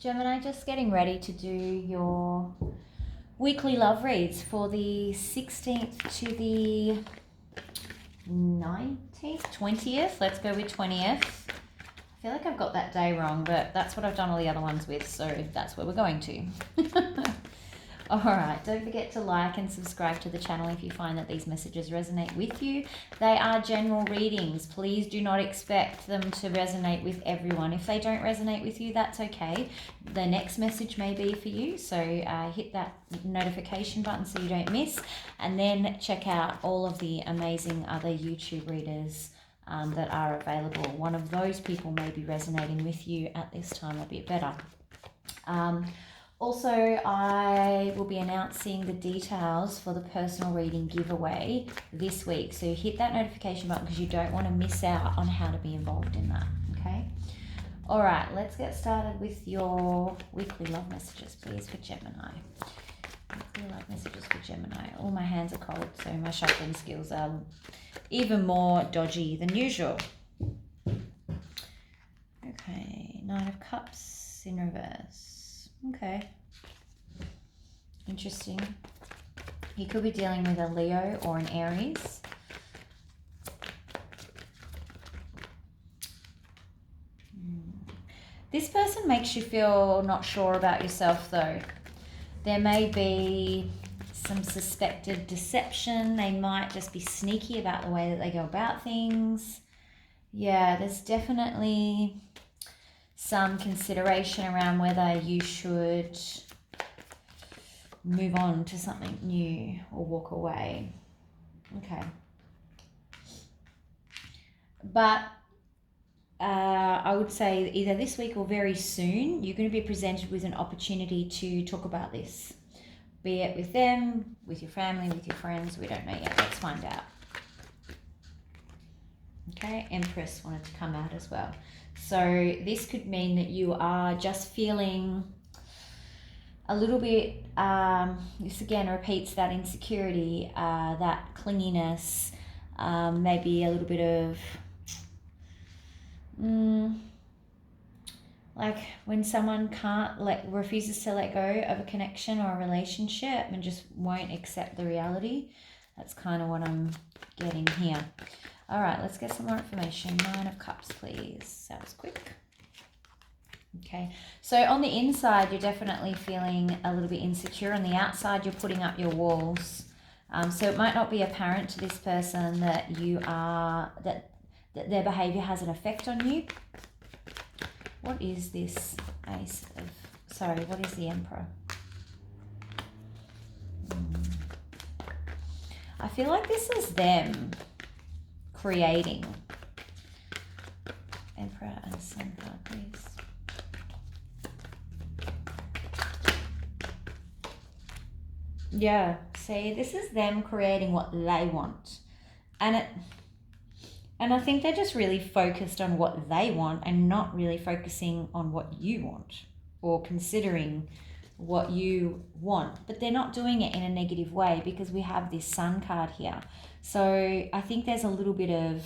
Gemini, just getting ready to do your weekly love reads for the 16th to the 19th, 20th. Let's go with 20th. I feel like I've got that day wrong, but that's what I've done all the other ones with, so that's where we're going to. Alright, don't forget to like and subscribe to the channel if you find that these messages resonate with you. They are general readings. Please do not expect them to resonate with everyone. If they don't resonate with you, that's okay. The next message may be for you, so hit that notification button so you don't miss. And then check out all of the amazing other YouTube readers that are available. One of those people may be resonating with you at this time a bit better. Also, I will be announcing the details for the personal reading giveaway this week. So hit that notification button because you don't want to miss out on how to be involved in that, okay? All right, let's get started with your weekly love messages, please, for Gemini. Weekly love messages for Gemini. All my hands are cold, so my shuffling skills are even more dodgy than usual. Okay, Nine of Cups in reverse. Okay. Interesting. You could be dealing with a Leo or an Aries. This person makes you feel not sure about yourself, though. There may be some suspected deception. They might just be sneaky about the way that they go about things. Yeah, there's definitely some consideration around whether you should move on to something new or walk away. Okay. But I would say either this week or very soon, you're going to be presented with an opportunity to talk about this. Be it with them, with your family, with your friends. We don't know yet. Let's find out. Okay, Empress wanted to come out as well. So this could mean that you are just feeling a little bit, this again repeats that insecurity, that clinginess, maybe a little bit of, like when someone refuses to let go of a connection or a relationship and just won't accept the reality. That's kind of what I'm getting here. All right, let's get some more information. Nine of Cups, please. That was quick. Okay, so on the inside, you're definitely feeling a little bit insecure. On the outside, you're putting up your walls. So it might not be apparent to this person that you are, that their behavior has an effect on you. What is this what is the Emperor? I feel like this is them creating. Emperor and Sun card, please. Yeah, see, this is them creating what they want. And I think they're just really focused on what they want and not really focusing on what you want or considering what you want. But they're not doing it in a negative way because we have this Sun card here. So I think there's a little bit of,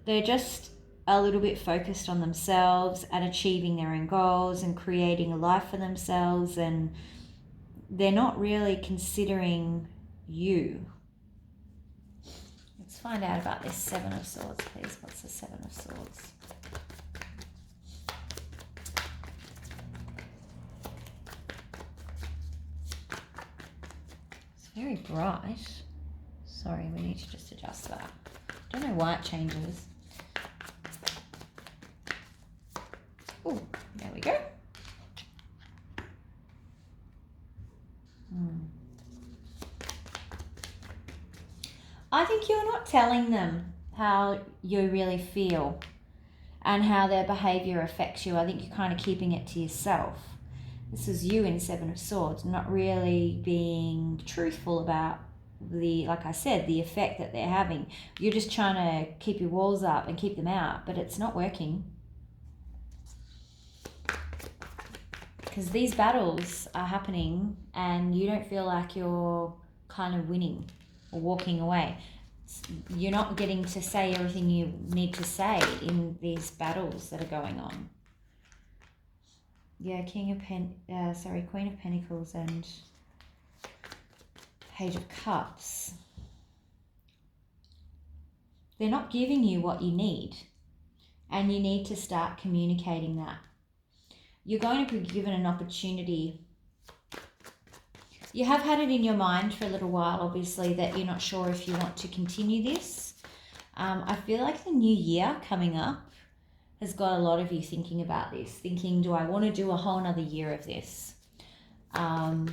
they're just a little bit focused on themselves and achieving their own goals and creating a life for themselves, and they're not really considering you. Let's find out about this Seven of Swords, please. What's the Seven of Swords? It's very bright. Sorry, we need to just adjust that. Don't know why it changes. Oh, there we go. I think you're not telling them how you really feel and how their behavior affects you. I think you're kind of keeping it to yourself. This is you in Seven of Swords, not really being truthful about like I said, the effect that they're having. You're just trying to keep your walls up and keep them out, but it's not working. Because these battles are happening and you don't feel like you're kind of winning or walking away. You're not getting to say everything you need to say in these battles that are going on. Yeah, Queen of Pentacles and Page of Cups. They're not giving you what you need, and you need to start communicating that. You're going to be given an opportunity. You have had it in your mind for a little while, obviously, that you're not sure if you want to continue this. I feel like the new year coming up has got a lot of you thinking about this, thinking, do I want to do a whole nother year of this? All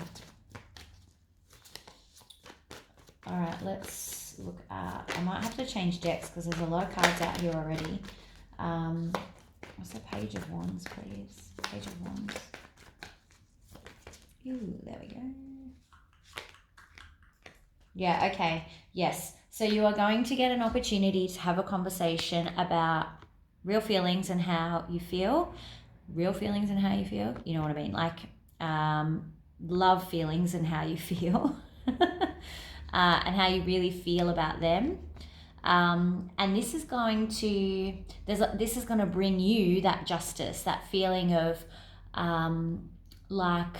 right, let's look at, I might have to change decks because there's a lot of cards out here already. What's the Page of Wands, please? Page of Wands. Ooh, there we go. Yeah, okay. Yes. So you are going to get an opportunity to have a conversation about real feelings and how you feel. Real feelings and how you feel. You know what I mean? Like love feelings and how you feel. And how you really feel about them. And this is going to bring you that justice, that feeling of like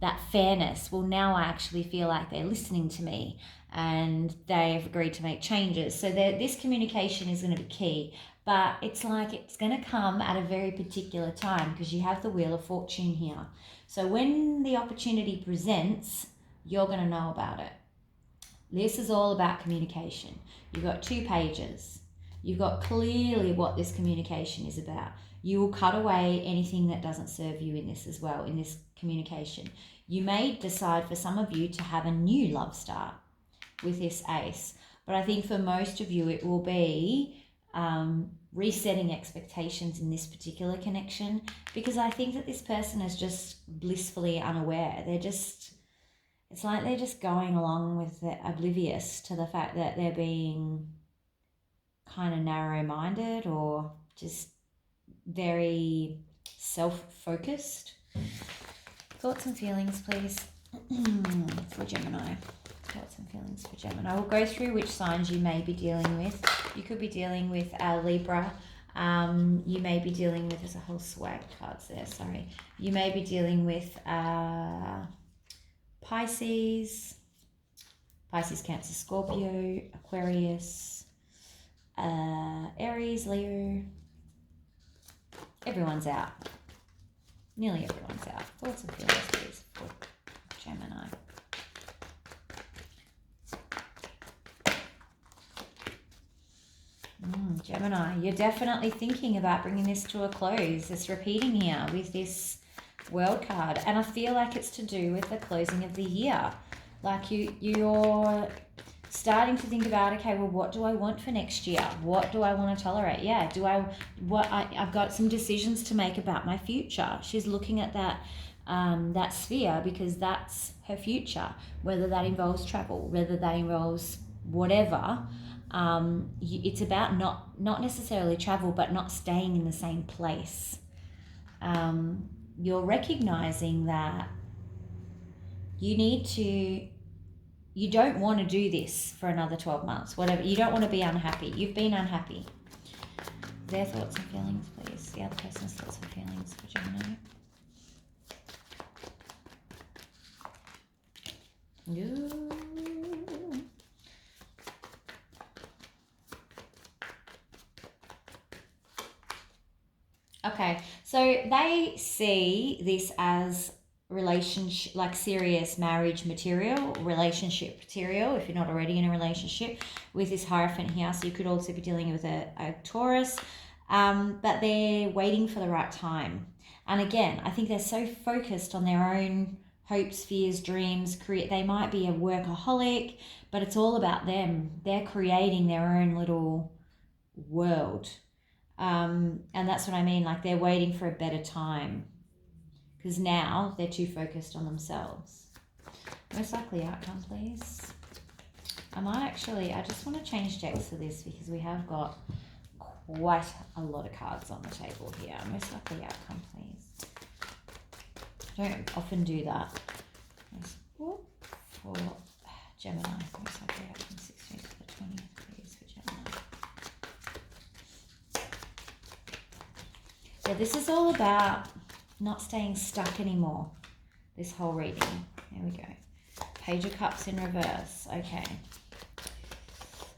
that fairness. Well, now I actually feel like they're listening to me and they've agreed to make changes. So this communication is going to be key, but it's like it's going to come at a very particular time because you have the Wheel of Fortune here. So when the opportunity presents, you're going to know about it. This is all about communication. You've got 2 pages. You've got clearly what this communication is about. You will cut away anything that doesn't serve you in this as well, in this communication. You may decide for some of you to have a new love start with this Ace, but I think for most of you it will be resetting expectations in this particular connection, because I think that this person is just blissfully unaware. It's like they're just going along with it, oblivious to the fact that they're being kind of narrow-minded or just very self-focused. Thoughts and feelings, please, for Gemini. Thoughts and feelings for Gemini. We'll go through which signs you may be dealing with. You could be dealing with Libra. You may be dealing with, there's a whole swag of cards there, sorry. You may be dealing with Pisces, Cancer, Scorpio, Aquarius, Aries, Leo. Everyone's out. Nearly everyone's out. Thoughts and feelings, please, for Gemini. Gemini, you're definitely thinking about bringing this to a close. It's repeating here with this World card, and I feel like it's to do with the closing of the year. Like you're starting to think about, okay, well, what do I want for next year? What do I want to tolerate? Yeah, I've got some decisions to make about my future. She's looking at that sphere because that's her future, whether that involves travel, whether that involves whatever. It's about not necessarily travel, but not staying in the same place. You're recognizing that you don't want to do this for another 12 months, whatever. You don't want to be unhappy. You've been unhappy. Their thoughts and feelings, please. The other person's thoughts and feelings for Gemini. Ooh. Okay, so they see this as relationship, like serious marriage material, relationship material, if you're not already in a relationship, with this Hierophant here. So you could also be dealing with a Taurus, but they're waiting for the right time. And again, I think they're so focused on their own hopes, fears, dreams. They might be a workaholic, but it's all about them. They're creating their own little world. And that's what I mean, like they're waiting for a better time because now they're too focused on themselves. Most likely outcome, please. I just want to change decks for this because we have got quite a lot of cards on the table here. Most likely outcome, please. I don't often do that. For Gemini, most likely outcome 16th to the 20th, please, for Gemini. Yeah, this is all about not staying stuck anymore. This whole reading. There we go. Page of Cups in reverse. Okay.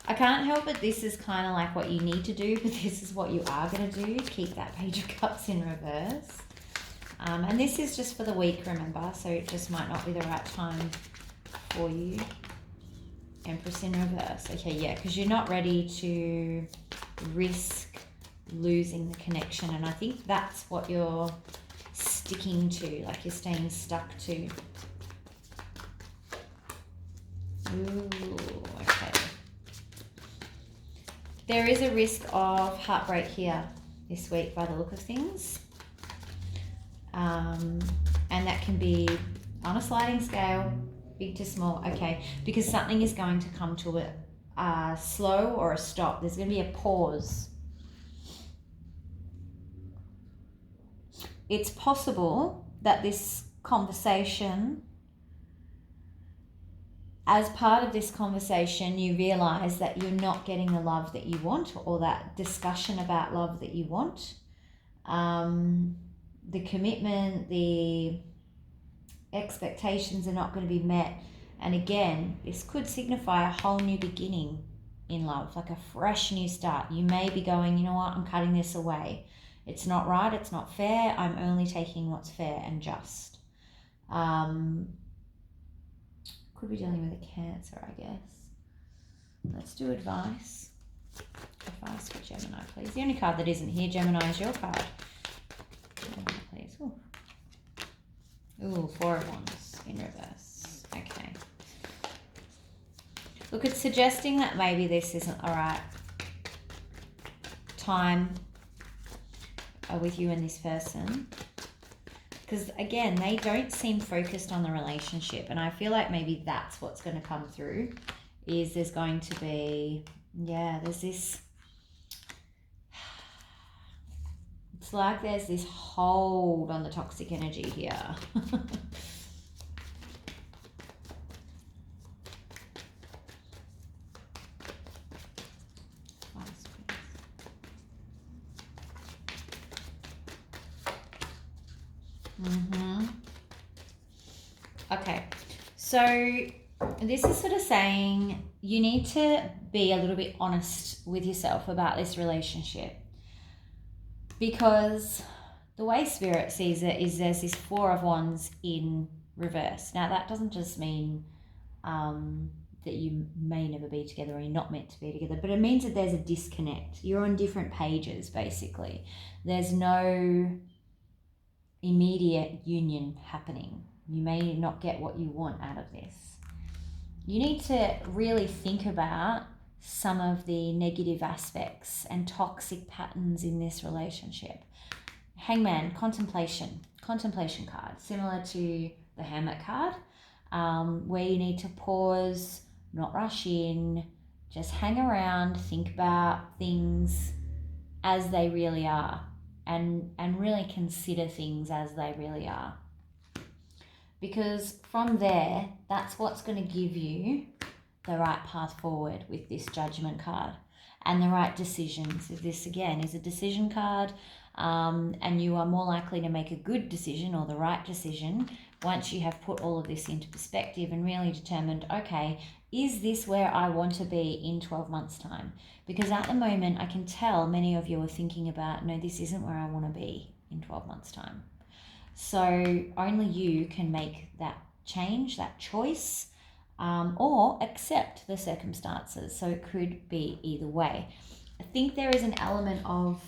I can't help it. This is kind of like what you need to do, but this is what you are going to do. Keep that Page of Cups in reverse. And this is just for the week, remember? So it just might not be the right time for you. Empress in reverse. Okay, yeah, because you're not ready to risk losing the connection. And I think that's what you're sticking to, like you're staying stuck to. Ooh, okay. There is a risk of heartbreak here this week by the look of things. And that can be on a sliding scale, big to small, okay, because something is going to come to a slow or a stop. There's going to be a pause. It's possible that this conversation, as part of this conversation, you realize that you're not getting the love that you want, or that discussion about love that you want. The commitment, the expectations are not going to be met. And again, this could signify a whole new beginning in love, like a fresh new start. You may be going, you know what, I'm cutting this away. It's not right, it's not fair. I'm only taking what's fair and just. Could be dealing with a Cancer, I guess. Let's do advice. Advice for Gemini, please. The only card that isn't here, Gemini, is your card. Gemini, please. Ooh, Four of Wands in reverse. Okay. Look, it's suggesting that maybe this isn't the right time with you and this person. Because again, they don't seem focused on the relationship. And I feel like maybe that's what's going to come through. Is there's going to be, yeah, there's this, it's like there's this hold on the toxic energy here. Okay, so this is sort of saying you need to be a little bit honest with yourself about this relationship, because the way Spirit sees it is there's this Four of Wands in reverse. Now that doesn't just mean that you may never be together or you're not meant to be together, but it means that there's a disconnect. You're on different pages, basically. There's no immediate union happening. You may not get what you want out of this. You need to really think about some of the negative aspects and toxic patterns in this relationship. Hangman, contemplation card, similar to the Hermit card, where you need to pause, not rush in, just hang around, think about things as they really are, and really consider things as they really are. Because from there, that's what's going to give you the right path forward with this Judgment card and the right decisions. So this, again, is a decision card, and you are more likely to make a good decision or the right decision once you have put all of this into perspective and really determined, okay, is this where I want to be in 12 months' time? Because at the moment, I can tell many of you are thinking about, no, this isn't where I want to be in 12 months' time. So only you can make that change, that choice, or accept the circumstances. So it could be either way. I think there is an element of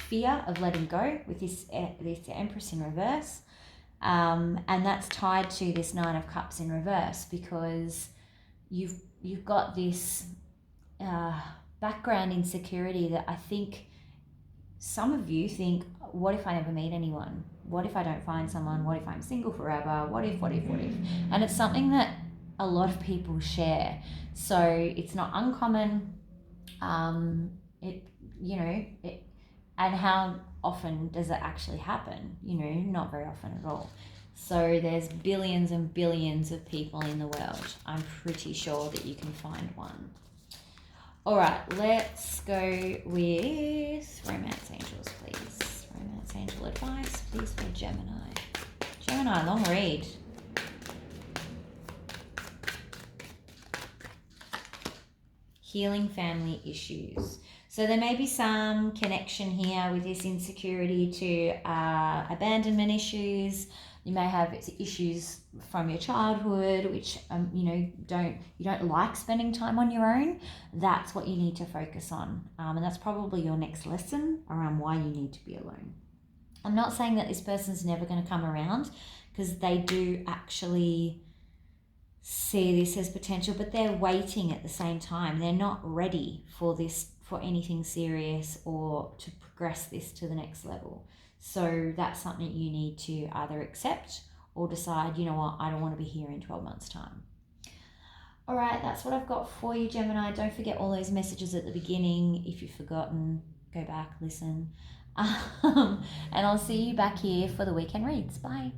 fear of letting go with this Empress in reverse, and that's tied to this Nine of Cups in reverse, because you've got this background insecurity that I think some of you think, what if I never meet anyone? What if I don't find someone? What if I'm single forever? What if? And it's something that a lot of people share. So it's not uncommon. And how often does it actually happen? Not very often at all. So there's billions and billions of people in the world. I'm pretty sure that you can find one. All right, let's go with Romance Angels, please. Romance angel advice, please, for Gemini. Gemini, long read. Healing family issues. So there may be some connection here with this insecurity to abandonment issues. You may have issues from your childhood, which you don't like spending time on your own. That's what you need to focus on, and that's probably your next lesson around why you need to be alone. I'm not saying that this person's never going to come around, because they do actually see this as potential, but they're waiting at the same time. They're not ready for this, for anything serious or to progress this to the next level. So that's something you need to either accept or decide, you know what, I don't want to be here in 12 months time. All right, that's what I've got for you, Gemini. Don't forget all those messages at the beginning. If you've forgotten, go back, listen. And I'll see you back here for the weekend reads. Bye.